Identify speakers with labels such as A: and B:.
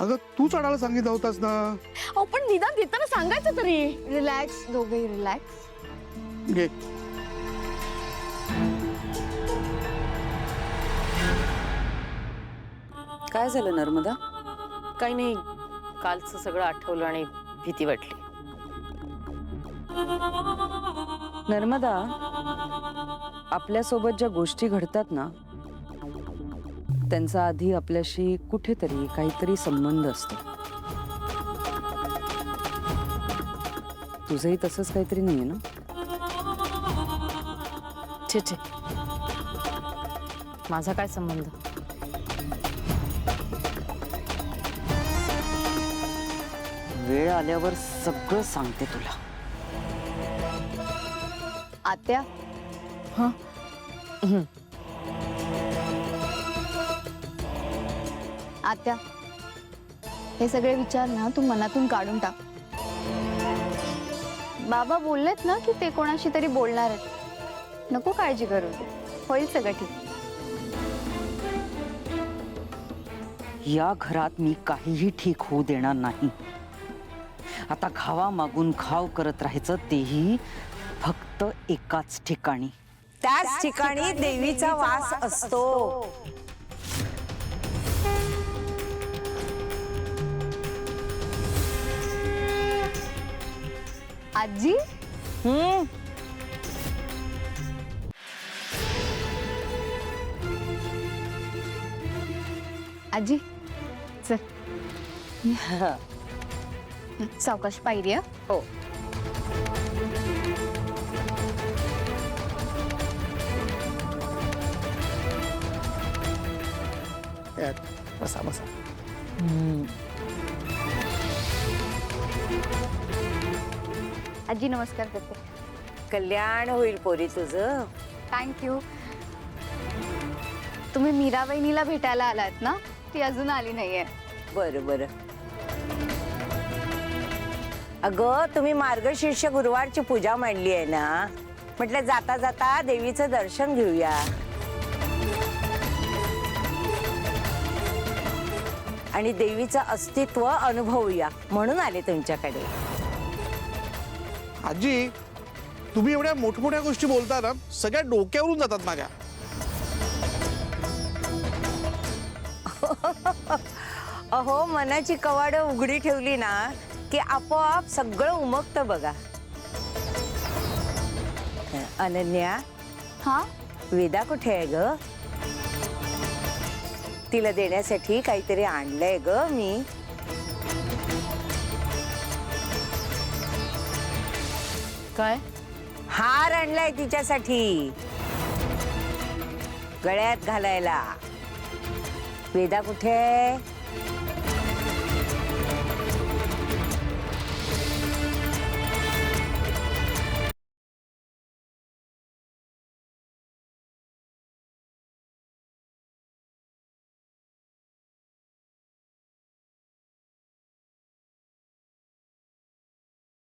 A: अगं तू चढायला सांगितलं होतास ना.
B: अहो पण निदान देताना सांगायचं तरी.
C: रिलॅक्स दोघे रिलॅक्स.
A: घे.
D: काय झालं नर्मदा?
B: काही नाही, कालचं सगळं आठवलं आणि भीती वाटली.
D: नर्मदा, आपल्यासोबत ज्या गोष्टी घडतात ना त्यांचा आधी आपल्याशी कुठेतरी काहीतरी संबंध असतो. तुझंही तसंच काहीतरी नाहीये ना?
B: छे छे, माझा काय संबंध?
D: वेळ आल्यावर सगळं सांगते तुला.
C: आत्या. आत्या, हे सगळे विचार ना तू मनातून काढून टाक. बाबा बोललेत ना की ते कोणाशी तरी बोलणार आहेत. नको काळजी करू, होईल सगळं ठीक.
D: या घरात मी काहीही ठीक होऊ देणार नाही. आता घावामागून घाव करत राहायचं, तेही फक्त एकाच ठिकाणी.
E: त्याच ठिकाणी देवीचा वास असतो.
C: आजी. आजी चल. सावकाश पायरी.
D: हो.
A: बसा बसा.
C: आजी नमस्कार करते.
E: कल्याण होईल पोरी तुझं.
C: थँक्यू. तुम्ही मीरा वहिनीला भेटायला आलात ना? ती अजून आली नाहीये.
E: बरं बरं. अगं तुम्ही मार्गशीर्ष गुरुवारची पूजा मांडली आहे ना, म्हटलं जाता जाता देवीचं दर्शन घेऊया. आणि देवीचं अस्तित्व अनुभवूया म्हणून आले तुमच्याकडे.
A: आजी, तुम्ही एवढ्या मोठमोठ्या गोष्टी बोलता ना, सगळ्या डोक्यावरून जातात माझ्या.
E: अहो मनाची कवाडं उघडी ठेवली ना की आपोआप सगळं उमगतं बघा. अनन्या.
C: हा.
E: वेदा कुठे आहे ग? तिला देण्यासाठी काहीतरी आणलंय ग मी.
B: काय?
E: हार आणलाय तिच्यासाठी, गळ्यात घालायला. वेदा कुठे आहे?